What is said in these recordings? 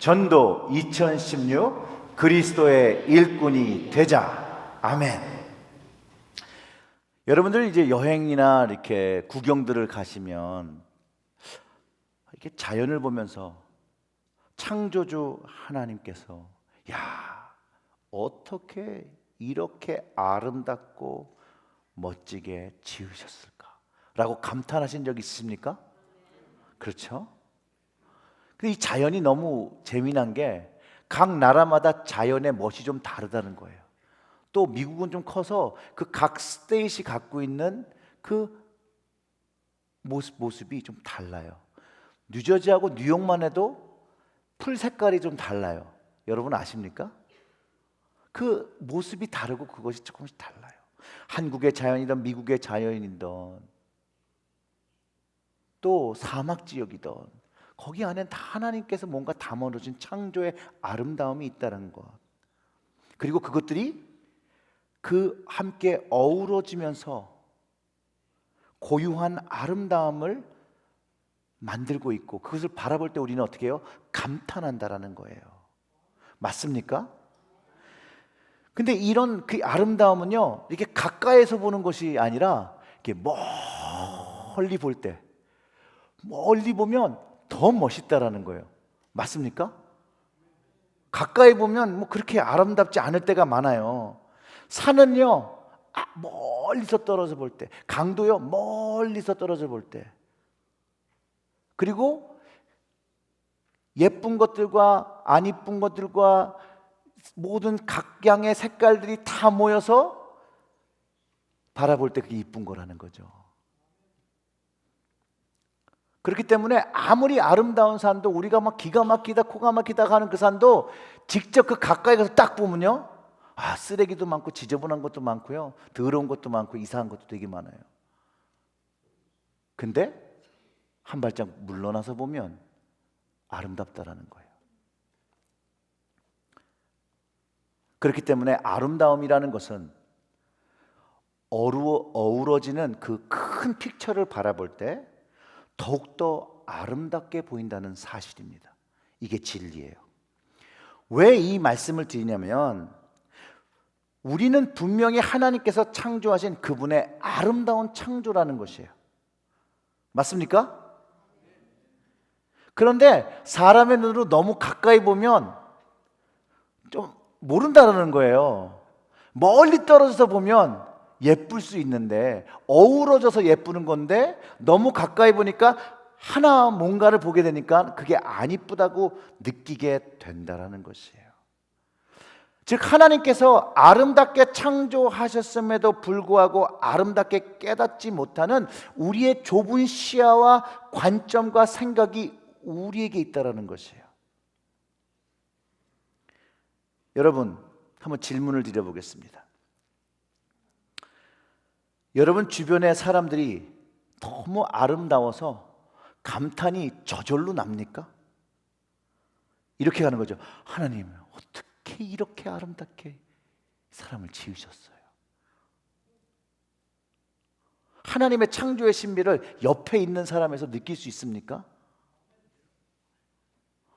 전도 2016 그리스도의 일꾼이 되자. 아멘. 여러분들 이제 여행이나 이렇게 구경들을 가시면 이렇게 자연을 보면서 창조주 하나님께서 어떻게 이렇게 아름답고 멋지게 지으셨을까라고 감탄하신 적 있습니까? 그렇죠? 근데 이 자연이 너무 재미난 게 각 나라마다 자연의 멋이 좀 다르다는 거예요. 또 미국은 좀 커서 그 각 스테이시 갖고 있는 그 모습이 좀 달라요. 뉴저지하고 뉴욕만 해도 풀 색깔이 좀 달라요. 여러분 아십니까? 그 모습이 다르고 그것이 조금씩 달라요. 한국의 자연이든 미국의 자연이든 또 사막 지역이든 거기 안엔 다 하나님께서 뭔가 담아놓으신 창조의 아름다움이 있다는 것, 그리고 그것들이 그 함께 어우러지면서 고유한 아름다움을 만들고 있고, 그것을 바라볼 때 우리는 어떻게 해요? 감탄한다라는 거예요. 맞습니까? 근데 이런 그 아름다움은요, 이렇게 가까이서 보는 것이 아니라 이렇게 멀리 볼 때, 멀리 보면 더 멋있다라는 거예요. 맞습니까? 가까이 보면 뭐 그렇게 아름답지 않을 때가 많아요. 산은요, 멀리서 떨어져 볼 때, 강도요, 멀리서 떨어져 볼 때, 그리고 예쁜 것들과 안 예쁜 것들과 모든 각양의 색깔들이 다 모여서 바라볼 때 그게 이쁜 거라는 거죠. 그렇기 때문에 아무리 아름다운 산도, 우리가 막 기가 막히다 코가 막히다 하는 그 산도 직접 그 가까이 가서 딱 보면요, 쓰레기도 많고 지저분한 것도 많고요, 더러운 것도 많고 이상한 것도 되게 많아요. 근데 한 발짝 물러나서 보면 아름답다라는 거예요. 그렇기 때문에 아름다움이라는 것은 어우러지는 그 큰 픽처를 바라볼 때 더욱더 아름답게 보인다는 사실입니다. 이게 진리예요. 왜 이 말씀을 드리냐면, 우리는 분명히 하나님께서 창조하신 그분의 아름다운 창조라는 것이에요. 맞습니까? 그런데 사람의 눈으로 너무 가까이 보면 좀 모른다는 거예요. 멀리 떨어져서 보면 예쁠 수 있는데, 어우러져서 예쁘는 건데 너무 가까이 보니까 하나 뭔가를 보게 되니까 그게 안 이쁘다고 느끼게 된다는 것이에요. 즉, 하나님께서 아름답게 창조하셨음에도 불구하고 아름답게 깨닫지 못하는 우리의 좁은 시야와 관점과 생각이 우리에게 있다는 것이에요. 여러분, 한번 질문을 드려보겠습니다. 여러분 주변의 사람들이 너무 아름다워서 감탄이 저절로 납니까? 이렇게 하는 거죠. 하나님, 어떻게 이렇게 아름답게 사람을 지으셨어요? 하나님의 창조의 신비를 옆에 있는 사람에서 느낄 수 있습니까?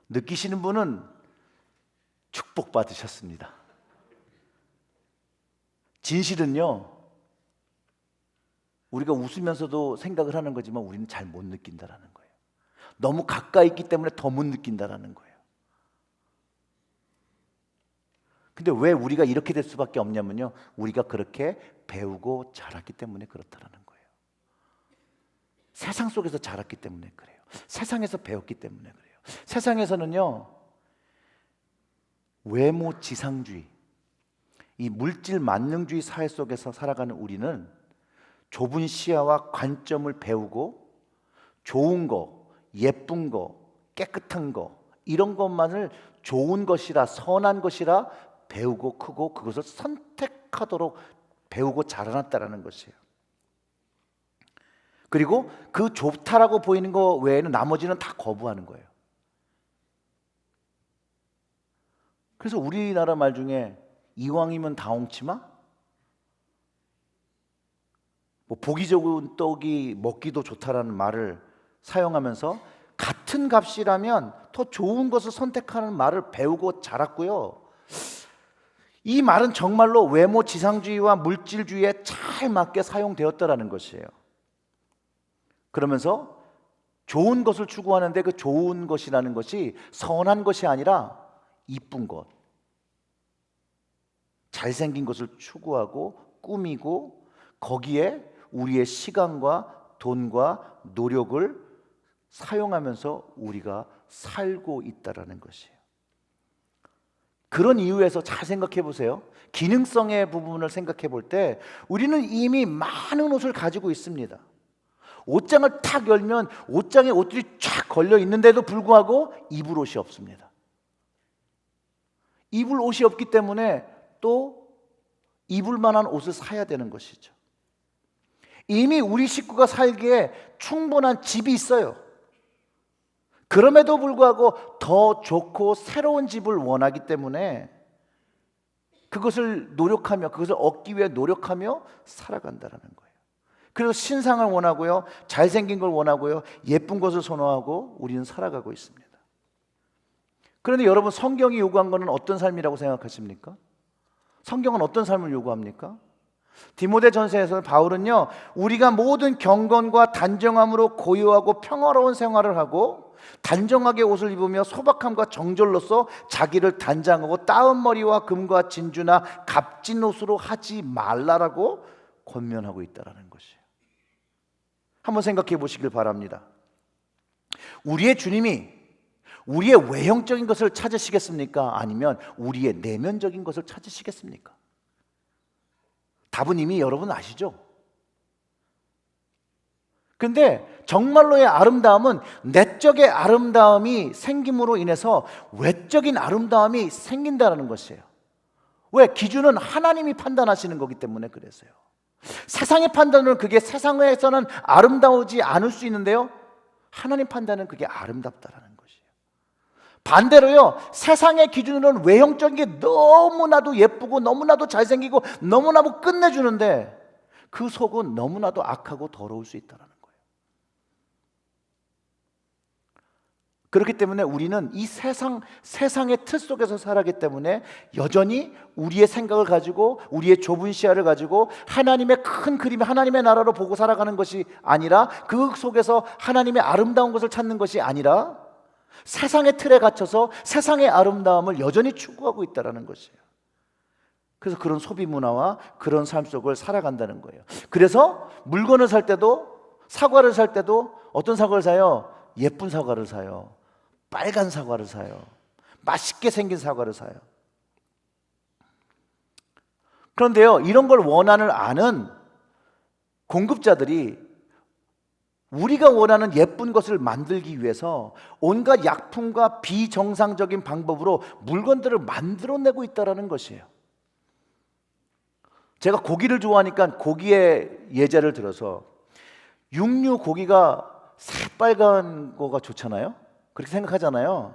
느끼시는 분은 축복받으셨습니다. 진실은요, 우리가 웃으면서도 생각을 하는 거지만 우리는 잘 못 느낀다라는 거예요. 너무 가까이 있기 때문에 더 못 느낀다라는 거예요. 근데 왜 우리가 이렇게 될 수밖에 없냐면요, 우리가 그렇게 배우고 자랐기 때문에 그렇다라는 거예요. 세상 속에서 자랐기 때문에 그래요. 세상에서 배웠기 때문에 그래요. 세상에서는요, 외모 지상주의, 이 물질 만능주의 사회 속에서 살아가는 우리는 좁은 시야와 관점을 배우고 좋은 거, 예쁜 거, 깨끗한 거, 이런 것만을 좋은 것이라, 선한 것이라 배우고 크고 그것을 선택하도록 배우고 자라났다라는 것이에요. 그리고 그 좋다라고 보이는 거 외에는 나머지는 다 거부하는 거예요. 그래서 우리나라 말 중에 이왕이면 다홍치마? 보기 좋은 떡이 먹기도 좋다라는 말을 사용하면서 같은 값이라면 더 좋은 것을 선택하는 말을 배우고 자랐고요. 이 말은 정말로 외모 지상주의와 물질주의에 잘 맞게 사용되었다라는 것이에요. 그러면서 좋은 것을 추구하는데 그 좋은 것이라는 것이 선한 것이 아니라 이쁜 것, 잘생긴 것을 추구하고 꾸미고 거기에 우리의 시간과 돈과 노력을 사용하면서 우리가 살고 있다라는 것이에요. 그런 이유에서 잘 생각해 보세요. 기능성의 부분을 생각해 볼 때 우리는 이미 많은 옷을 가지고 있습니다. 옷장을 탁 열면 옷장에 옷들이 쫙 걸려 있는데도 불구하고 입을 옷이 없습니다. 입을 옷이 없기 때문에 또 입을 만한 옷을 사야 되는 것이죠. 이미 우리 식구가 살기에 충분한 집이 있어요. 그럼에도 불구하고 더 좋고 새로운 집을 원하기 때문에 그것을 노력하며 그것을 얻기 위해 노력하며 살아간다는 거예요. 그래서 신상을 원하고요, 잘생긴 걸 원하고요, 예쁜 것을 선호하고 우리는 살아가고 있습니다. 그런데 여러분, 성경이 요구한 것은 어떤 삶이라고 생각하십니까? 성경은 어떤 삶을 요구합니까? 디모데전서에서 바울은요, 우리가 모든 경건과 단정함으로 고요하고 평화로운 생활을 하고 단정하게 옷을 입으며 소박함과 정절로서 자기를 단장하고 따은 머리와 금과 진주나 값진 옷으로 하지 말라라고 권면하고 있다는 것이에요. 한번 생각해 보시길 바랍니다. 우리의 주님이 우리의 외형적인 것을 찾으시겠습니까? 아니면 우리의 내면적인 것을 찾으시겠습니까? 답은 이미 여러분 아시죠? 근데 정말로의 아름다움은 내적의 아름다움이 생김으로 인해서 외적인 아름다움이 생긴다는 것이에요. 왜? 기준은 하나님이 판단하시는 거기 때문에 그래서요. 세상의 판단은 그게 세상에서는 아름다우지 않을 수 있는데요, 하나님 판단은 그게 아름답다라는 것이에요. 반대로요, 세상의 기준으로는 외형적인 게 너무나도 예쁘고 너무나도 잘생기고 너무나도 끝내주는데 그 속은 너무나도 악하고 더러울 수 있다는 거예요. 그렇기 때문에 우리는 이 세상의 틀 속에서 살아가기 때문에 여전히 우리의 생각을 가지고 우리의 좁은 시야를 가지고 하나님의 큰 그림, 하나님의 나라로 보고 살아가는 것이 아니라 그 속에서 하나님의 아름다운 것을 찾는 것이 아니라 세상의 틀에 갇혀서 세상의 아름다움을 여전히 추구하고 있다는 것이에요. 그래서 그런 소비 문화와 그런 삶 속을 살아간다는 거예요. 그래서 물건을 살 때도, 사과를 살 때도 어떤 사과를 사요? 예쁜 사과를 사요. 빨간 사과를 사요. 맛있게 생긴 사과를 사요. 그런데요, 이런 걸 원한을 아는 공급자들이 우리가 원하는 예쁜 것을 만들기 위해서 온갖 약품과 비정상적인 방법으로 물건들을 만들어내고 있다는 것이에요. 제가 고기를 좋아하니까 고기의 예제를 들어서, 육류 고기가 새빨간 거가 좋잖아요. 그렇게 생각하잖아요.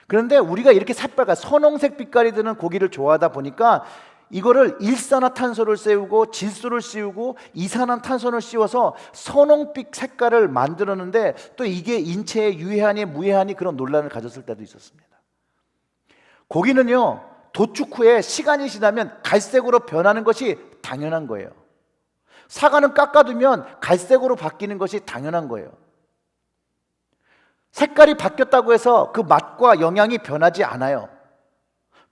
그런데 우리가 이렇게 새빨간 선홍색 빛깔이 드는 고기를 좋아하다 보니까 이거를 일산화탄소를 씌우고 질소를 씌우고 이산화탄소를 씌워서 선홍빛 색깔을 만들었는데 또 이게 인체에 유해하니 무해하니 그런 논란을 가졌을 때도 있었습니다. 고기는요, 도축 후에 시간이 지나면 갈색으로 변하는 것이 당연한 거예요. 사과는 깎아두면 갈색으로 바뀌는 것이 당연한 거예요. 색깔이 바뀌었다고 해서 그 맛과 영양이 변하지 않아요.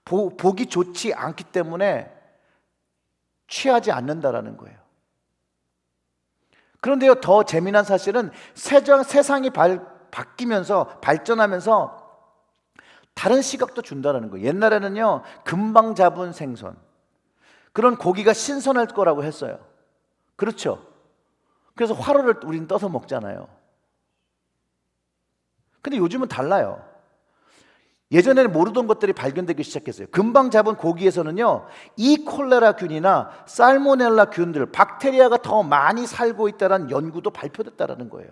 보기 좋지 않기 때문에 취하지 않는다라는 거예요. 그런데요, 더 재미난 사실은 세상이 바뀌면서 발전하면서 다른 시각도 준다는 거예요. 옛날에는요, 금방 잡은 생선, 그런 고기가 신선할 거라고 했어요. 그렇죠? 그래서 화로를 우리는 떠서 먹잖아요. 근데 요즘은 달라요. 예전에는 모르던 것들이 발견되기 시작했어요. 금방 잡은 고기에서는요, 이콜레라균이나 살모넬라균들, 박테리아가 더 많이 살고 있다는 연구도 발표됐다는 거예요.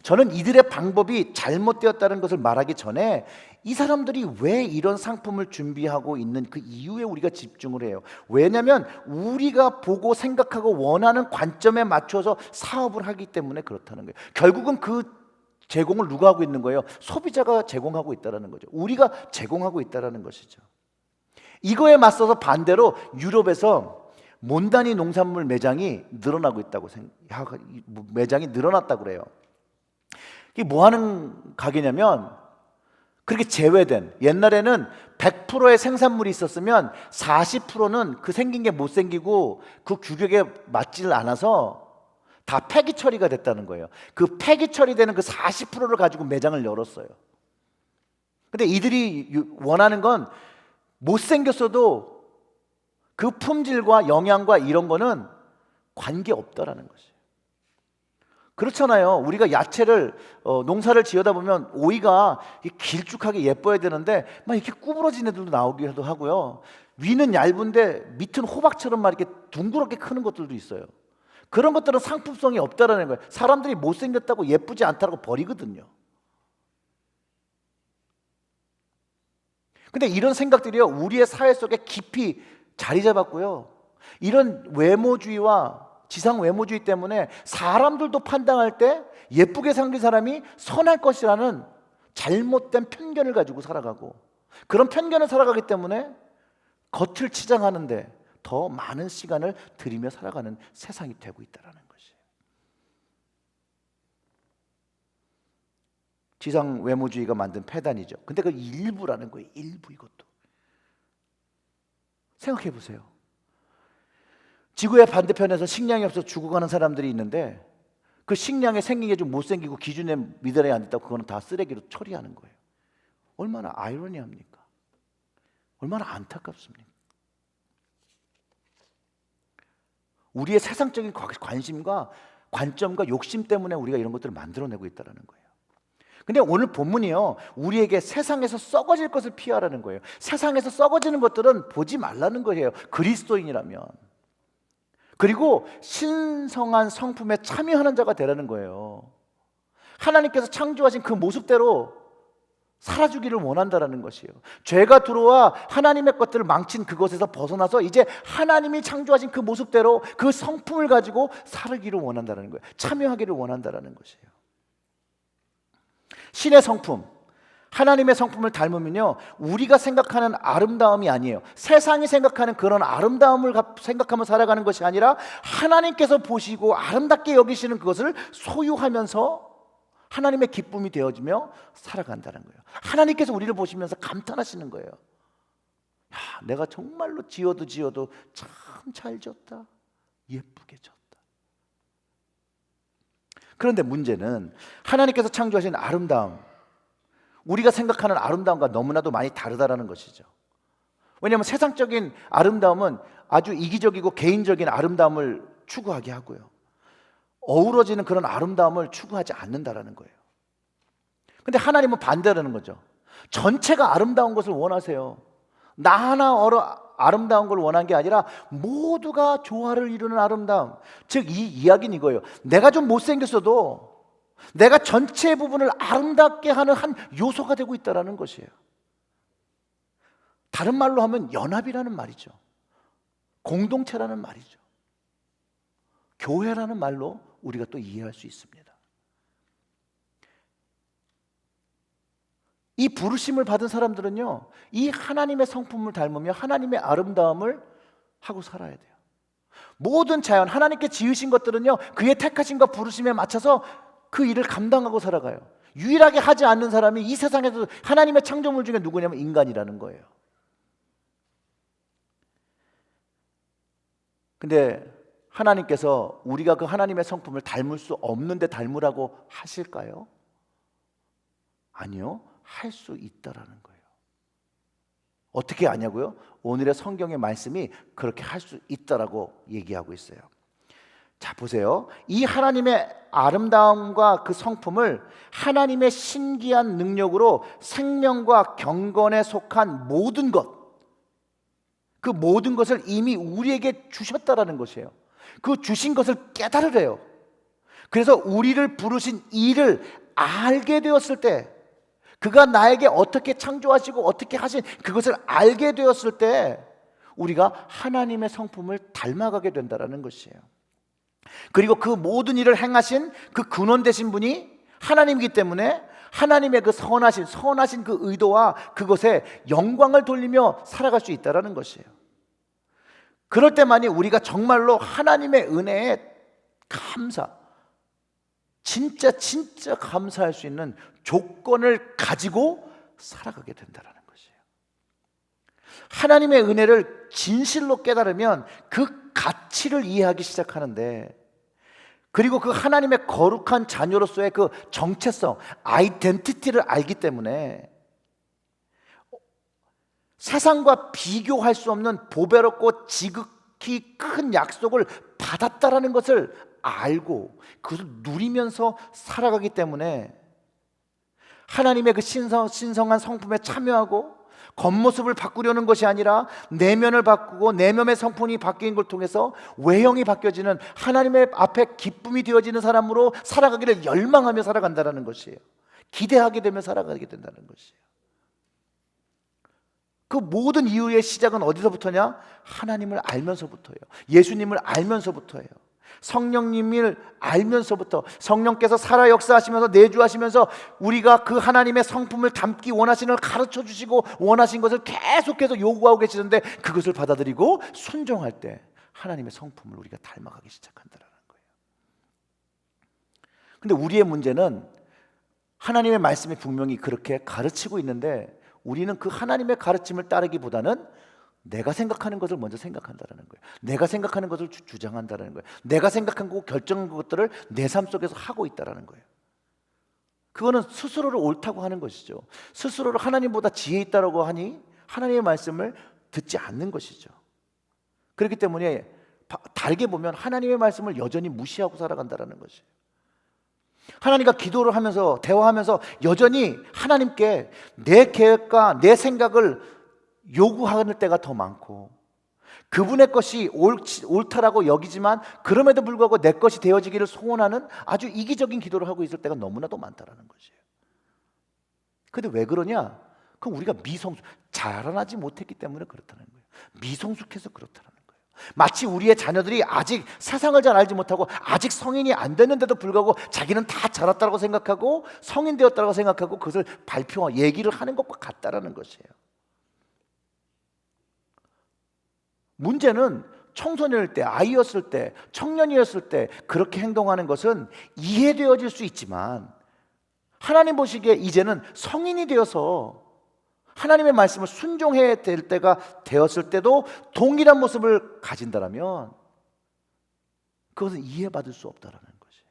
저는 이들의 방법이 잘못되었다는 것을 말하기 전에 이 사람들이 왜 이런 상품을 준비하고 있는 그 이유에 우리가 집중을 해요. 왜냐하면 우리가 보고 생각하고 원하는 관점에 맞춰서 사업을 하기 때문에 그렇다는 거예요. 결국은 그 제공을 누가 하고 있는 거예요? 소비자가 제공하고 있다는 거죠. 우리가 제공하고 있다는 것이죠. 이거에 맞서서 반대로 유럽에서 몬다니 농산물 매장이 늘어나고 있다고 매장이 늘어났다고 그래요. 이게 뭐 하는 가게냐면, 그렇게 제외된, 옛날에는 100%의 생산물이 있었으면 40%는 그 생긴 게 못생기고 그 규격에 맞지를 않아서 다 폐기 처리가 됐다는 거예요. 그 폐기 처리되는 그 40%를 가지고 매장을 열었어요. 근데 이들이 원하는 건 못생겼어도 그 품질과 영양과 이런 거는 관계없다라는 것이에요. 그렇잖아요. 우리가 야채를 농사를 지어다 보면 오이가 길쭉하게 예뻐야 되는데 막 이렇게 구부러진 애들도 나오기도 하고요. 위는 얇은데 밑은 호박처럼 막 이렇게 둥그렇게 크는 것들도 있어요. 그런 것들은 상품성이 없다라는 거예요. 사람들이 못생겼다고 예쁘지 않다고 버리거든요. 근데 이런 생각들이요, 우리의 사회 속에 깊이 자리 잡았고요. 이런 외모주의와 지상 외모주의 때문에 사람들도 판단할 때 예쁘게 생긴 사람이 선할 것이라는 잘못된 편견을 가지고 살아가고, 그런 편견을 살아가기 때문에 겉을 치장하는데 더 많은 시간을 들이며 살아가는 세상이 되고 있다는 것이에요. 지상 외모주의가 만든 폐단이죠. 근데 그 일부라는 거예요. 일부. 이것도 생각해 보세요. 지구의 반대편에서 식량이 없어서 죽어가는 사람들이 있는데 그 식량에 생긴 게 좀 못생기고 기준에 미달에 안 됐다고 그거는 다 쓰레기로 처리하는 거예요. 얼마나 아이러니합니까? 얼마나 안타깝습니까? 우리의 세상적인 관심과 관점과 욕심 때문에 우리가 이런 것들을 만들어내고 있다는 거예요. 근데 오늘 본문이요, 우리에게 세상에서 썩어질 것을 피하라는 거예요. 세상에서 썩어지는 것들은 보지 말라는 거예요, 그리스도인이라면. 그리고 신성한 성품에 참여하는 자가 되라는 거예요. 하나님께서 창조하신 그 모습대로 살아주기를 원한다라는 것이에요. 죄가 들어와 하나님의 것들을 망친 그것에서 벗어나서 이제 하나님이 창조하신 그 모습대로 그 성품을 가지고 살기를 원한다는 거예요. 참여하기를 원한다라는 것이에요. 신의 성품, 하나님의 성품을 닮으면요, 우리가 생각하는 아름다움이 아니에요. 세상이 생각하는 그런 아름다움을 생각하며 살아가는 것이 아니라 하나님께서 보시고 아름답게 여기시는 그것을 소유하면서 하나님의 기쁨이 되어지며 살아간다는 거예요. 하나님께서 우리를 보시면서 감탄하시는 거예요. 야, 내가 정말로 지어도 참 잘 지었다, 예쁘게 지었다. 그런데 문제는 하나님께서 창조하신 아름다움, 우리가 생각하는 아름다움과 너무나도 많이 다르다라는 것이죠. 왜냐하면 세상적인 아름다움은 아주 이기적이고 개인적인 아름다움을 추구하게 하고요, 어우러지는 그런 아름다움을 추구하지 않는다라는 거예요. 근데 하나님은 반대라는 거죠. 전체가 아름다운 것을 원하세요. 나 하나 아름다운 걸 원한 게 아니라 모두가 조화를 이루는 아름다움. 즉 이 이야기는 이거예요. 내가 좀 못생겼어도 내가 전체 부분을 아름답게 하는 한 요소가 되고 있다는 것이에요. 다른 말로 하면 연합이라는 말이죠. 공동체라는 말이죠. 교회라는 말로 우리가 또 이해할 수 있습니다. 이 부르심을 받은 사람들은요, 이 하나님의 성품을 닮으며 하나님의 아름다움을 하고 살아야 돼요. 모든 자연, 하나님께 지으신 것들은요, 그의 택하심과 부르심에 맞춰서 그 일을 감당하고 살아가요. 유일하게 하지 않는 사람이 이 세상에서 하나님의 창조물 중에 누구냐면 인간이라는 거예요. 근데 하나님께서 우리가 그 하나님의 성품을 닮을 수 없는데 닮으라고 하실까요? 아니요, 할 수 있다라는 거예요. 어떻게 아냐고요? 오늘의 성경의 말씀이 그렇게 할 수 있다라고 얘기하고 있어요. 자, 보세요. 이 하나님의 아름다움과 그 성품을 하나님의 신기한 능력으로 생명과 경건에 속한 모든 것, 그 모든 것을 이미 우리에게 주셨다라는 것이에요. 그 주신 것을 깨달으래요. 그래서 우리를 부르신 이를 알게 되었을 때, 그가 나에게 어떻게 창조하시고 어떻게 하신 그것을 알게 되었을 때 우리가 하나님의 성품을 닮아가게 된다는 것이에요. 그리고 그 모든 일을 행하신 그 근원 되신 분이 하나님이기 때문에 하나님의 그 선하신 그 의도와 그것에 영광을 돌리며 살아갈 수 있다는 것이에요. 그럴 때만이 우리가 정말로 하나님의 은혜에 진짜 감사할 수 있는 조건을 가지고 살아가게 된다는 것이에요. 하나님의 은혜를 진실로 깨달으면 그 가치를 이해하기 시작하는데, 그리고 그 하나님의 거룩한 자녀로서의 그 정체성, 아이덴티티를 알기 때문에 세상과 비교할 수 없는 보배롭고 지극히 큰 약속을 받았다라는 것을 알고 그것을 누리면서 살아가기 때문에 하나님의 그 신성한 성품에 참여하고 겉모습을 바꾸려는 것이 아니라 내면을 바꾸고 내면의 성품이 바뀐 걸 통해서 외형이 바뀌어지는, 하나님의 앞에 기쁨이 되어지는 사람으로 살아가기를 열망하며 살아간다는 것이에요. 기대하게 되며 살아가게 된다는 것이에요. 그 모든 이유의 시작은 어디서부터냐? 하나님을 알면서부터예요. 예수님을 알면서부터예요. 성령님을 알면서부터, 성령께서 살아 역사하시면서 내주하시면서 우리가 그 하나님의 성품을 담기 원하시는 걸 가르쳐 주시고 원하신 것을 계속해서 요구하고 계시는데, 그것을 받아들이고 순종할 때 하나님의 성품을 우리가 닮아가기 시작한다는 거예요. 근데 우리의 문제는 하나님의 말씀이 분명히 그렇게 가르치고 있는데 우리는 그 하나님의 가르침을 따르기보다는 내가 생각하는 것을 먼저 생각한다는 거예요. 내가 생각하는 것을 주장한다는 거예요. 내가 생각한 거, 결정한 것들을 내 삶 속에서 하고 있다는 거예요. 그거는 스스로를 옳다고 하는 것이죠. 스스로를 하나님보다 지혜 있다고 하니 하나님의 말씀을 듣지 않는 것이죠. 그렇기 때문에 다르게 보면 하나님의 말씀을 여전히 무시하고 살아간다는 것이에요. 하나님과 기도를 하면서 대화하면서 여전히 하나님께 내 계획과 내 생각을 요구하는 때가 더 많고, 그분의 것이 옳다라고 여기지만 그럼에도 불구하고 내 것이 되어지기를 소원하는 아주 이기적인 기도를 하고 있을 때가 너무나도 많다라는 것이에요. 근데 왜 그러냐? 그럼 우리가 자라나지 못했기 때문에 그렇다는 거예요. 미성숙해서 그렇다는 거예요. 마치 우리의 자녀들이 아직 세상을 잘 알지 못하고 아직 성인이 안 됐는데도 불구하고 자기는 다 자랐다고 생각하고 성인 되었다고 생각하고 그것을 얘기를 하는 것과 같다라는 것이에요. 문제는 청소년일 때, 아이였을 때, 청년이었을 때 그렇게 행동하는 것은 이해되어질 수 있지만, 하나님 보시기에 이제는 성인이 되어서 하나님의 말씀을 순종해야 될 때가 되었을 때도 동일한 모습을 가진다면 그것은 이해받을 수 없다는 것이에요.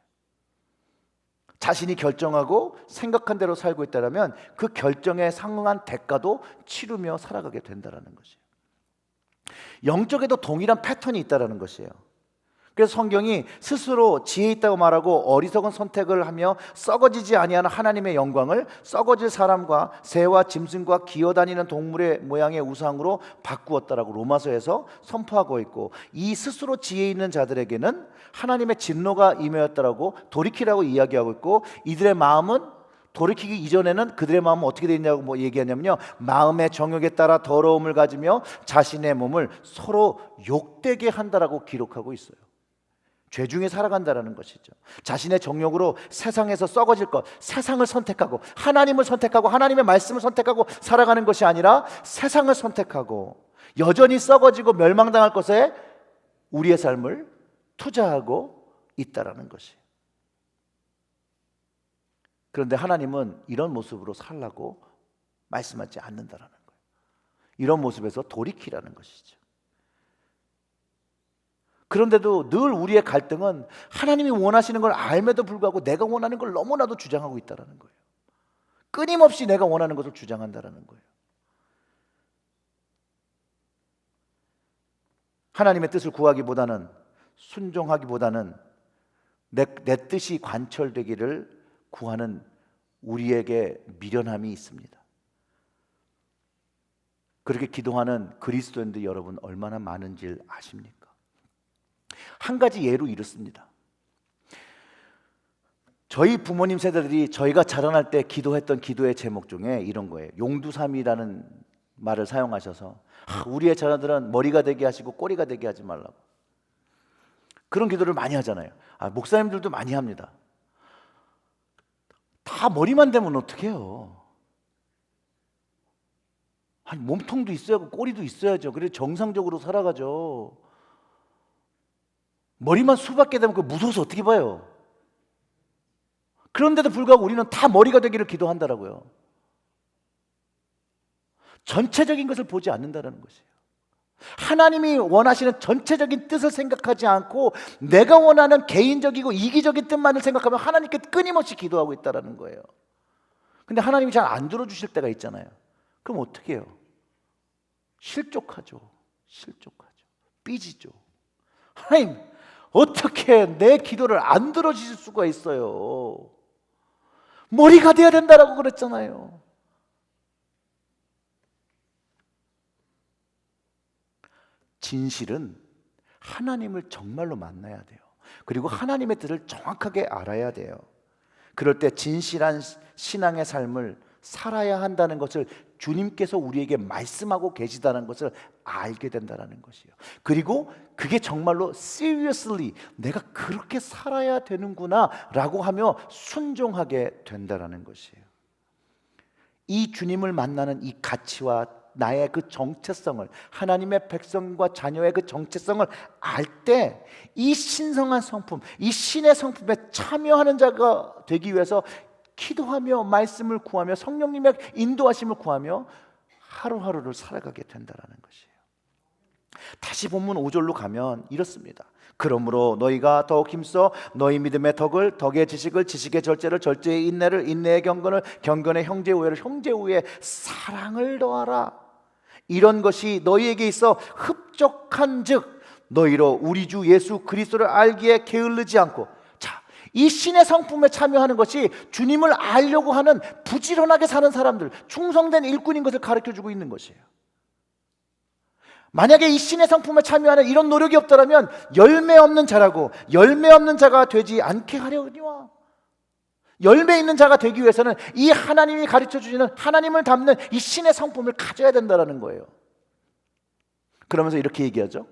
자신이 결정하고 생각한 대로 살고 있다면 그 결정에 상응한 대가도 치르며 살아가게 된다는 것이에요. 영적에도 동일한 패턴이 있다는 것이에요. 그래서 성경이 스스로 지혜 있다고 말하고 어리석은 선택을 하며 썩어지지 아니하는 하나님의 영광을 썩어질 사람과 새와 짐승과 기어다니는 동물의 모양의 우상으로 바꾸었다라고 로마서에서 선포하고 있고, 이 스스로 지혜 있는 자들에게는 하나님의 진노가 임하였다라고 돌이키라고 이야기하고 있고, 이들의 마음은 돌이키기 이전에는 그들의 마음은 어떻게 되어 있냐고 얘기하냐면요, 마음의 정욕에 따라 더러움을 가지며 자신의 몸을 서로 욕되게 한다라고 기록하고 있어요. 죄 중에 살아간다라는 것이죠. 자신의 정욕으로 세상에서 썩어질 것, 세상을 선택하고 하나님을 선택하고 하나님의 말씀을 선택하고 살아가는 것이 아니라 세상을 선택하고 여전히 썩어지고 멸망당할 것에 우리의 삶을 투자하고 있다라는 것이에요. 그런데 하나님은 이런 모습으로 살라고 말씀하지 않는다라는 거예요. 이런 모습에서 돌이키라는 것이죠. 그런데도 늘 우리의 갈등은 하나님이 원하시는 걸 알매도 불구하고 내가 원하는 걸 너무나도 주장하고 있다는 거예요. 끊임없이 내가 원하는 것을 주장한다는 거예요. 하나님의 뜻을 구하기보다는, 순종하기보다는 내 뜻이 관철되기를 구하는 우리에게 미련함이 있습니다. 그렇게 기도하는 그리스도인들 여러분 얼마나 많은지 아십니까? 한 가지 예로 이렇습니다. 저희 부모님 세대들이 저희가 자라날 때 기도했던 기도의 제목 중에 이런 거예요. 용두삼이라는 말을 사용하셔서 우리의 자녀들은 머리가 되게 하시고 꼬리가 되게 하지 말라고, 그런 기도를 많이 하잖아요. 목사님들도 많이 합니다. 다 머리만 되면 어떡해요? 아니, 몸통도 있어야 하고 꼬리도 있어야죠. 그래 정상적으로 살아가죠. 머리만 수밖에 되면 그 무서워서 어떻게 봐요? 그런데도 불구하고 우리는 다 머리가 되기를 기도한다라고요. 전체적인 것을 보지 않는다라는 것이에요. 하나님이 원하시는 전체적인 뜻을 생각하지 않고 내가 원하는 개인적이고 이기적인 뜻만을 생각하면 하나님께 끊임없이 기도하고 있다는 거예요. 근데 하나님이 잘 안 들어주실 때가 있잖아요. 그럼 어떻게 해요? 실족하죠. 삐지죠. 하나님, 어떻게 내 기도를 안 들어주실 수가 있어요? 머리가 돼야 된다라고 그랬잖아요. 진실은 하나님을 정말로 만나야 돼요. 그리고 하나님의 뜻을 정확하게 알아야 돼요. 그럴 때 진실한 신앙의 삶을 살아야 한다는 것을 주님께서 우리에게 말씀하고 계시다는 것을 알게 된다는 것이에요. 그리고 그게 정말로 seriously 내가 그렇게 살아야 되는구나 라고 하며 순종하게 된다는 것이에요. 이 주님을 만나는 이 가치와 나의 그 정체성을, 하나님의 백성과 자녀의 그 정체성을 알 때 이 신성한 성품, 이 신의 성품에 참여하는 자가 되기 위해서 기도하며 말씀을 구하며 성령님의 인도하심을 구하며 하루하루를 살아가게 된다는 것이에요. 다시 본문 5절로 가면 이렇습니다. 그러므로 너희가 더욱 힘써 너희 믿음의 덕을, 덕의 지식을, 지식의 절제를, 절제의 인내를, 인내의 경건을, 경건의 형제 우애를, 형제 우애의 사랑을 더하라. 이런 것이 너희에게 있어 흡족한즉 너희로 우리 주 예수 그리스도를 알기에 게을르지 않고. 자, 이 신의 성품에 참여하는 것이 주님을 알려고 하는 부지런하게 사는 사람들, 충성된 일꾼인 것을 가르쳐주고 있는 것이에요. 만약에 이 신의 성품에 참여하는 이런 노력이 없다면 열매 없는 자라고, 열매 없는 자가 되지 않게 하려니와. 열매 있는 자가 되기 위해서는 이 하나님이 가르쳐주시는 하나님을 닮는 이 신의 성품을 가져야 된다는 거예요. 그러면서 이렇게 얘기하죠.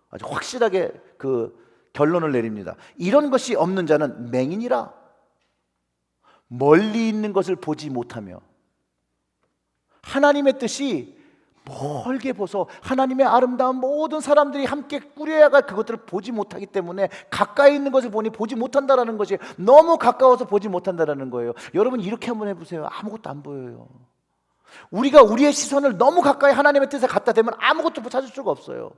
아주 확실하게 그 결론을 내립니다. 이런 것이 없는 자는 맹인이라. 멀리 있는 것을 보지 못하며 하나님의 뜻이 멀게 보서 하나님의 아름다운 모든 사람들이 함께 꾸려야 할 그것들을 보지 못하기 때문에 가까이 있는 것을 보니 보지 못한다는 것이, 너무 가까워서 보지 못한다는 거예요. 여러분 이렇게 한번 해보세요. 아무것도 안 보여요. 우리가 우리의 시선을 너무 가까이 하나님의 뜻에 갖다 대면 아무것도 찾을 수가 없어요.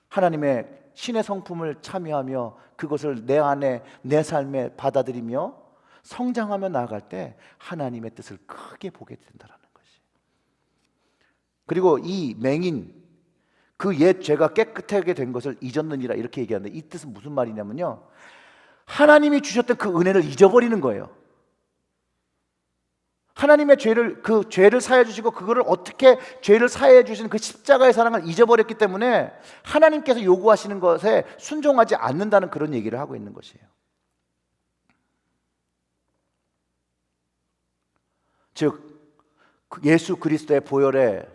하나님의 신의 성품을 참여하며 그것을 내 안에 내 삶에 받아들이며 성장하며 나아갈 때 하나님의 뜻을 크게 보게 된다는 것이. 그리고 이 맹인, 그 옛 죄가 깨끗하게 된 것을 잊었느니라 이렇게 얘기하는데, 이 뜻은 무슨 말이냐면요, 하나님이 주셨던 그 은혜를 잊어버리는 거예요. 하나님의 그 죄를 사해 주시고 그거를 어떻게 죄를 사해 주신 그 십자가의 사랑을 잊어버렸기 때문에 하나님께서 요구하시는 것에 순종하지 않는다는 그런 얘기를 하고 있는 것이에요. 즉 예수 그리스도의 보혈에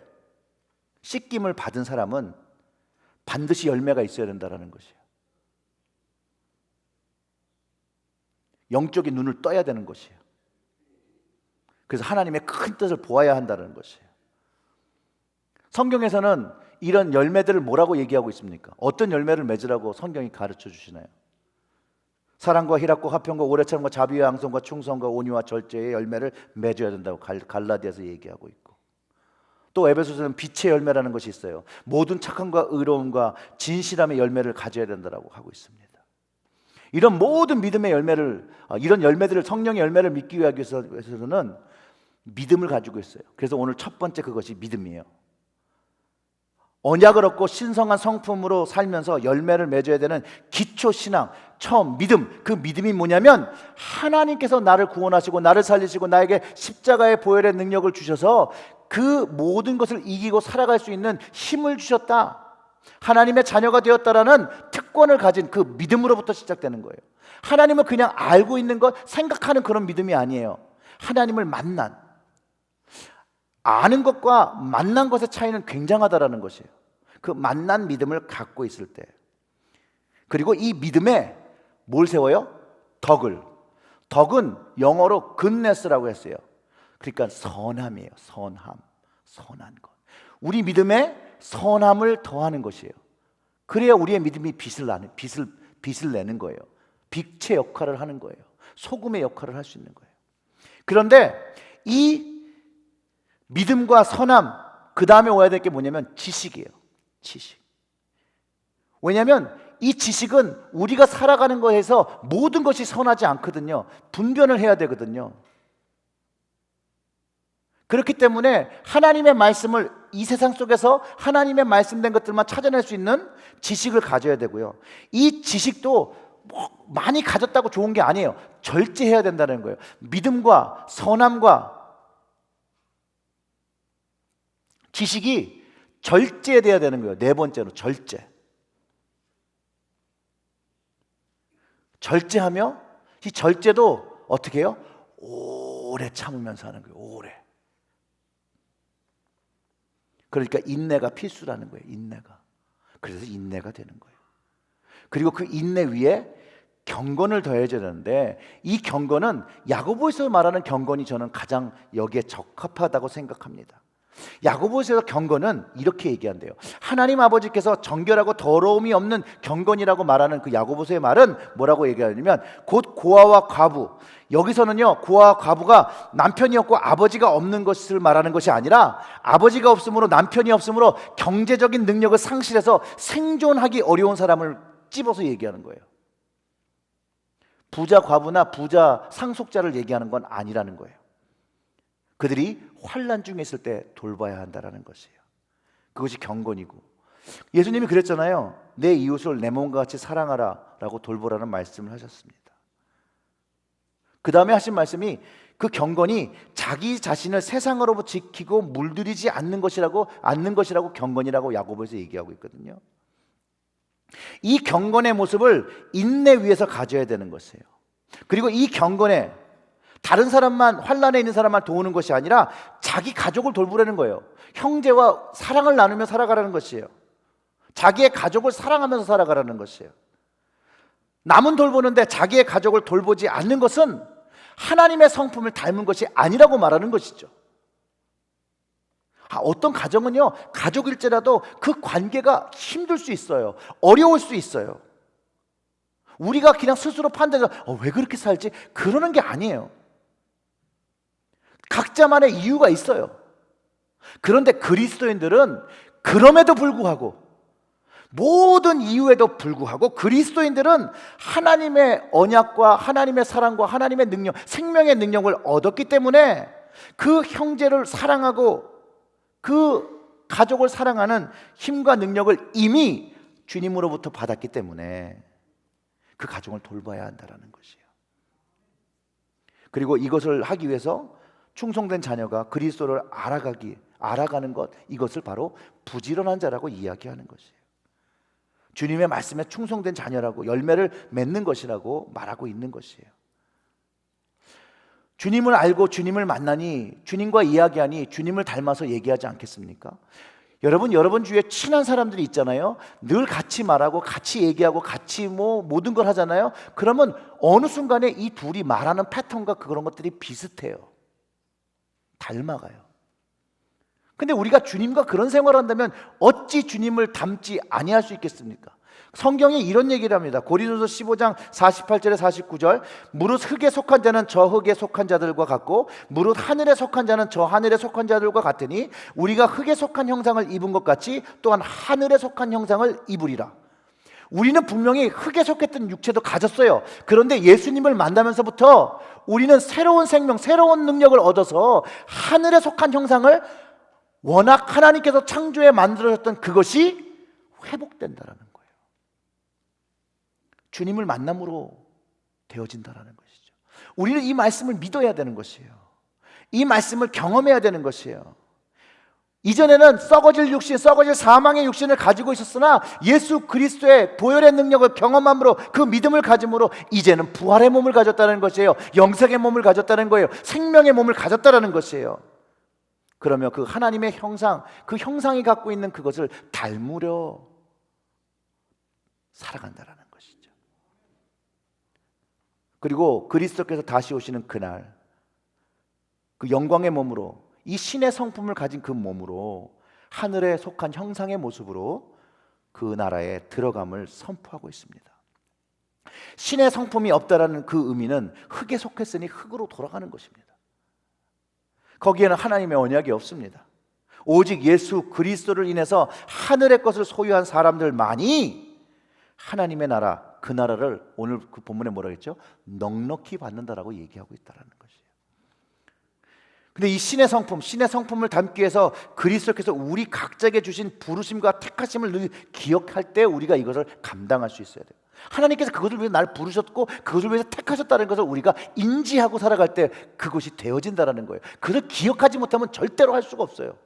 씻김을 받은 사람은 반드시 열매가 있어야 된다는 것이에요. 영적인 눈을 떠야 되는 것이에요. 그래서 하나님의 큰 뜻을 보아야 한다는 것이에요. 성경에서는 이런 열매들을 뭐라고 얘기하고 있습니까? 어떤 열매를 맺으라고 성경이 가르쳐 주시나요? 사랑과 희락과 화평과 오래 참과 자비와 양성과 충성과 온유와 절제의 열매를 맺어야 된다고 갈라디아서 얘기하고 있고, 또 에베소서는 빛의 열매라는 것이 있어요. 모든 착함과 의로움과 진실함의 열매를 가져야 된다고 하고 있습니다. 이런 모든 믿음의 열매를, 이런 열매들을, 성령의 열매를 믿기 위해서는 믿음을 가지고 있어요. 그래서 오늘 첫 번째 그것이 믿음이에요. 언약을 얻고 신성한 성품으로 살면서 열매를 맺어야 되는 기초 신앙, 처음 믿음. 그 믿음이 뭐냐면 하나님께서 나를 구원하시고 나를 살리시고 나에게 십자가의 보혈의 능력을 주셔서 그 모든 것을 이기고 살아갈 수 있는 힘을 주셨다. 하나님의 자녀가 되었다라는 특권을 가진 그 믿음으로부터 시작되는 거예요. 하나님을 그냥 알고 있는 것, 생각하는 그런 믿음이 아니에요. 하나님을 만난, 아는 것과 만난 것의 차이는 굉장하다라는 것이에요. 그 만난 믿음을 갖고 있을 때, 그리고 이 믿음에 뭘 세워요? 덕은 영어로 goodness라고 했어요. 그러니까 선함이에요. 선한 것. 우리 믿음에 선함을 더하는 것이에요. 그래야 우리의 믿음이 빛을 내는 거예요. 빛의 역할을 하는 거예요. 소금의 역할을 할 수 있는 거예요. 그런데 이 믿음과 선함, 그 다음에 와야 될 게 뭐냐면 지식이에요. 지식. 왜냐하면 이 지식은 우리가 살아가는 거에서 모든 것이 선하지 않거든요. 분별을 해야 되거든요. 그렇기 때문에 하나님의 말씀을 이 세상 속에서 하나님의 말씀된 것들만 찾아낼 수 있는 지식을 가져야 되고요. 이 지식도 많이 가졌다고 좋은 게 아니에요. 절제해야 된다는 거예요. 믿음과 선함과 지식이 절제돼야 되는 거예요. 네 번째로 절제하며, 이 절제도 어떻게 해요? 오래 참으면서 하는 거예요. 오래. 그러니까 인내가 필수라는 거예요. 인내가. 그래서 인내가 되는 거예요. 그리고 그 인내 위에 경건을 더해줘야 되는데, 이 경건은 야고보에서 말하는 경건이 저는 가장 여기에 적합하다고 생각합니다. 야고보에서 경건은 이렇게 얘기한대요. 하나님 아버지께서 정결하고 더러움이 없는 경건이라고 말하는 그 야고보서의 말은 뭐라고 얘기하냐면, 곧 고아와 과부, 여기서는요 고아와 과부가 남편이 없고 아버지가 없는 것을 말하는 것이 아니라, 아버지가 없으므로 남편이 없으므로 경제적인 능력을 상실해서 생존하기 어려운 사람을 찝어서 얘기하는 거예요. 부자 과부나 부자 상속자를 얘기하는 건 아니라는 거예요. 그들이 환난 중에 있을 때 돌봐야 한다라는 것이에요. 그것이 경건이고, 예수님이 그랬잖아요. 내 이웃을 내 몸과 같이 사랑하라 라고 돌보라는 말씀을 하셨습니다. 그 다음에 하신 말씀이, 그 경건이 자기 자신을 세상으로부터 지키고 물들이지 않는 것이라고 경건이라고 야고보에서 얘기하고 있거든요. 이 경건의 모습을 인내 위에서 가져야 되는 것이에요. 그리고 이 경건에 다른 사람만, 환난에 있는 사람만 도우는 것이 아니라 자기 가족을 돌보라는 거예요. 형제와 사랑을 나누며 살아가라는 것이에요. 자기의 가족을 사랑하면서 살아가라는 것이에요. 남은 돌보는데 자기의 가족을 돌보지 않는 것은 하나님의 성품을 닮은 것이 아니라고 말하는 것이죠. 어떤 가정은요, 가족일지라도 그 관계가 힘들 수 있어요. 어려울 수 있어요. 우리가 그냥 스스로 판단해서 왜 그렇게 살지? 그러는 게 아니에요. 각자만의 이유가 있어요. 그런데 그리스도인들은 그럼에도 불구하고, 모든 이유에도 불구하고 그리스도인들은 하나님의 언약과 하나님의 사랑과 하나님의 능력, 생명의 능력을 얻었기 때문에 그 형제를 사랑하고 그 가족을 사랑하는 힘과 능력을 이미 주님으로부터 받았기 때문에 그 가정을 돌봐야 한다는 것이에요. 그리고 이것을 하기 위해서 충성된 자녀가 그리스도를 알아가는 것, 이것을 바로 부지런한 자라고 이야기하는 것이에요. 주님의 말씀에 충성된 자녀라고, 열매를 맺는 것이라고 말하고 있는 것이에요. 주님을 알고 주님을 만나니, 주님과 이야기하니 주님을 닮아서 얘기하지 않겠습니까? 여러분 주위에 친한 사람들이 있잖아요. 늘 같이 말하고 같이 얘기하고 같이 모든 걸 하잖아요. 그러면 어느 순간에 이 둘이 말하는 패턴과 그런 것들이 비슷해요. 닮아가요. 근데 우리가 주님과 그런 생활을 한다면 어찌 주님을 닮지 아니할 수 있겠습니까? 성경에 이런 얘기를 합니다. 고린도서 15장 48절에 49절, 무릇 흙에 속한 자는 저 흙에 속한 자들과 같고 무릇 하늘에 속한 자는 저 하늘에 속한 자들과 같으니 우리가 흙에 속한 형상을 입은 것 같이 또한 하늘에 속한 형상을 입으리라. 우리는 분명히 흙에 속했던 육체도 가졌어요. 그런데 예수님을 만나면서부터 우리는 새로운 생명, 새로운 능력을 얻어서 하늘에 속한 형상을, 워낙 하나님께서 창조해 만들어졌던 그것이 회복된다라는 거예요. 주님을 만남으로 되어진다라는 것이죠. 우리는 이 말씀을 믿어야 되는 것이에요. 이 말씀을 경험해야 되는 것이에요. 이전에는 썩어질 육신, 썩어질 사망의 육신을 가지고 있었으나 예수 그리스도의 보혈의 능력을 경험함으로, 그 믿음을 가짐으로 이제는 부활의 몸을 가졌다는 것이에요. 영생의 몸을 가졌다는 거예요. 생명의 몸을 가졌다는 것이에요. 그러면 그 하나님의 형상, 그 형상이 갖고 있는 그것을 닮으려 살아간다는 것이죠. 그리고 그리스도께서 다시 오시는 그날, 그 영광의 몸으로, 이 신의 성품을 가진 그 몸으로 하늘에 속한 형상의 모습으로 그 나라에 들어감을 선포하고 있습니다. 신의 성품이 없다라는 그 의미는 흙에 속했으니 흙으로 돌아가는 것입니다. 거기에는 하나님의 언약이 없습니다. 오직 예수 그리스도를 인해서 하늘의 것을 소유한 사람들만이 하나님의 나라, 그 나라를 오늘 그 본문에 뭐라고 했죠? 넉넉히 받는다라고 얘기하고 있다는 것이에요. 근데 이 신의 성품을 담기 위해서 그리스도께서 우리 각자에게 주신 부르심과 택하심을 늘 기억할 때 우리가 이것을 감당할 수 있어야 돼요. 하나님께서 그것을 위해서 날 부르셨고 그것을 위해서 택하셨다는 것을 우리가 인지하고 살아갈 때 그것이 되어진다는 거예요. 그걸 기억하지 못하면 절대로 할 수가 없어요.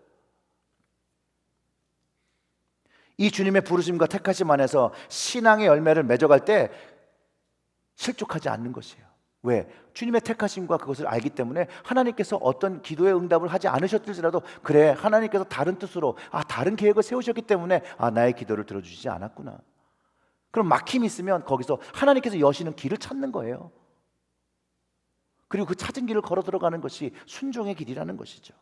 이 주님의 부르심과 택하심 안에서 신앙의 열매를 맺어갈 때 실족하지 않는 것이에요. 왜? 주님의 택하심과 그것을 알기 때문에 하나님께서 어떤 기도의 응답을 하지 않으셨을지라도 그래, 하나님께서 다른 뜻으로 다른 계획을 세우셨기 때문에 나의 기도를 들어주시지 않았구나. 그럼 막힘이 있으면 거기서 하나님께서 여시는 길을 찾는 거예요. 그리고 그 찾은 길을 걸어 들어가는 것이 순종의 길이라는 것이죠.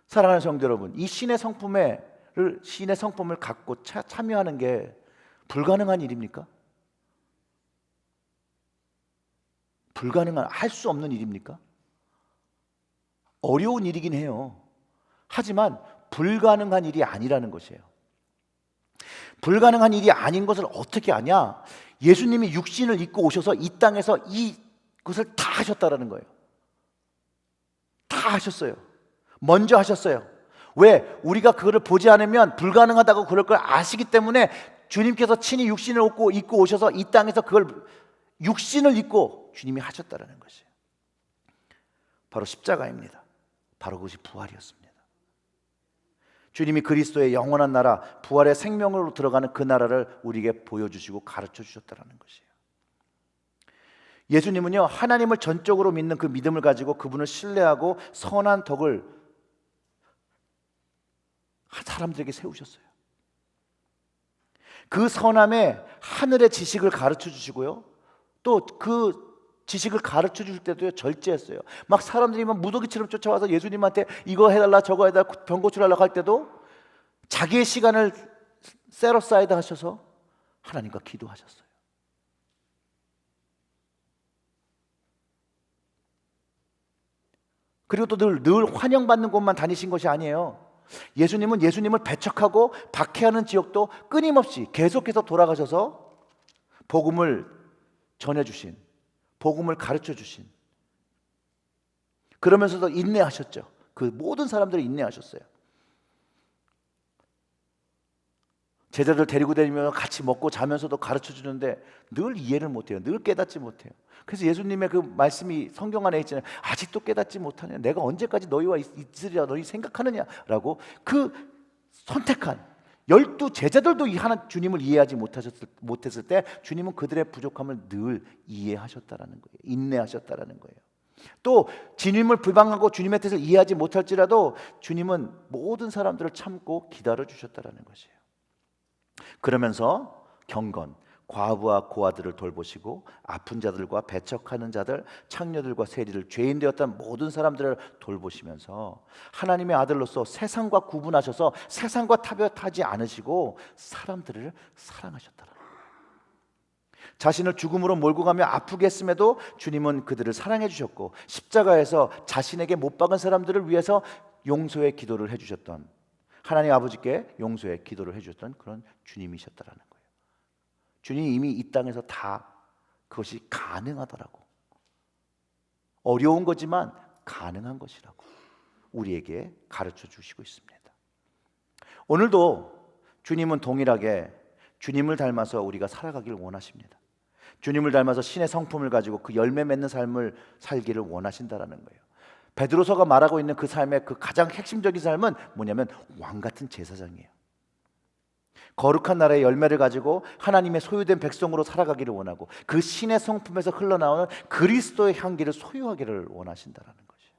사랑하는 성도 여러분, 이 신의 성품을 갖고 참여하는 게 불가능한 일입니까? 할 수 없는 일입니까? 어려운 일이긴 해요. 하지만 불가능한 일이 아니라는 것이에요. 불가능한 일이 아닌 것을 어떻게 아냐? 예수님이 육신을 입고 오셔서 이 땅에서 이것을 다 하셨다라는 거예요. 다 하셨어요. 먼저 하셨어요. 왜? 우리가 그거를 보지 않으면 불가능하다고 그럴 걸 아시기 때문에 주님께서 친히 육신을 입고 오셔서 이 땅에서 그걸 육신을 입고 주님이 하셨다라는 것이에요. 바로 십자가입니다. 바로 그것이 부활이었습니다. 주님이 그리스도의 영원한 나라, 부활의 생명으로 들어가는 그 나라를 우리에게 보여주시고 가르쳐 주셨다라는 것이에요. 예수님은요, 하나님을 전적으로 믿는 그 믿음을 가지고 그분을 신뢰하고 선한 덕을 사람들에게 세우셨어요. 그 선함에 하늘의 지식을 가르쳐 주시고요, 또 그 지식을 가르쳐 줄 때도 절제했어요. 막 사람들이 막 무더기처럼 쫓아와서 예수님한테 이거 해달라 저거 해달라 병 고치려고 할 때도 자기의 시간을 셋어사이드 하셔서 하나님과 기도하셨어요. 그리고 또 늘 환영받는 곳만 다니신 것이 아니에요. 예수님은 예수님을 배척하고 박해하는 지역도 끊임없이 계속해서 돌아가셔서 복음을 전해주신, 복음을 가르쳐주신, 그러면서도 인내하셨죠. 그 모든 사람들이 인내하셨어요. 제자들 데리고 다니면서 같이 먹고 자면서도 가르쳐주는데 늘 이해를 못해요. 늘 깨닫지 못해요. 그래서 예수님의 그 말씀이 성경 안에 있잖아요. 아직도 깨닫지 못하냐? 내가 언제까지 너희와 있으리라 너희 생각하느냐? 라고 그 선택한 12 제자들도 이 하나 주님을 이해하지 못했을 때 주님은 그들의 부족함을 늘 이해하셨다라는 거예요. 인내하셨다라는 거예요. 또 주님을 비방하고 주님의 뜻을 이해하지 못할지라도 주님은 모든 사람들을 참고 기다려 주셨다라는 것이에요. 그러면서 경건, 과부와 고아들을 돌보시고 아픈 자들과 배척하는 자들, 창녀들과 세리들, 죄인 되었던 모든 사람들을 돌보시면서 하나님의 아들로서 세상과 구분하셔서 세상과 타협하지 않으시고 사람들을 사랑하셨더라. 자신을 죽음으로 몰고 가며 아프게 했음에도 주님은 그들을 사랑해 주셨고 십자가에서 자신에게 못 박은 사람들을 위해서 용서의 기도를 해주셨던, 하나님 아버지께 용서의 기도를 해주셨던 그런 주님이셨다라는 거예요. 주님이 이미 이 땅에서 다 그것이 가능하더라고. 어려운 거지만 가능한 것이라고 우리에게 가르쳐 주시고 있습니다. 오늘도 주님은 동일하게 주님을 닮아서 우리가 살아가기를 원하십니다. 주님을 닮아서 신의 성품을 가지고 그 열매 맺는 삶을 살기를 원하신다라는 거예요. 베드로서가 말하고 있는 그 삶의 그 가장 핵심적인 삶은 뭐냐면 왕 같은 제사장이에요. 거룩한 나라의 열매를 가지고 하나님의 소유된 백성으로 살아가기를 원하고 그 신의 성품에서 흘러나오는 그리스도의 향기를 소유하기를 원하신다라는 것이에요.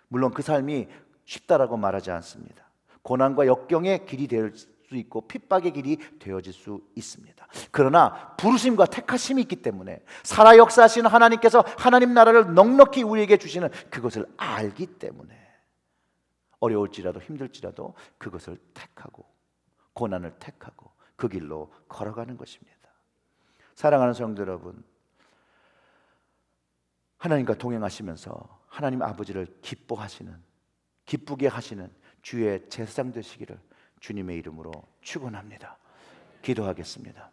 물론 그 삶이 쉽다라고 말하지 않습니다. 고난과 역경의 길이 될 수도 있고 핍박의 길이 되어질 수 있습니다. 그러나 부르심과 택하심이 있기 때문에 살아 역사하시는 하나님께서 하나님 나라를 넉넉히 우리에게 주시는 그것을 알기 때문에 어려울지라도 힘들지라도 그것을 택하고 고난을 택하고 그 길로 걸어가는 것입니다. 사랑하는 성도 여러분, 하나님과 동행하시면서 하나님 아버지를 기쁘게 하시는 주의 제사장 되시기를 주님의 이름으로 축원합니다. 기도하겠습니다.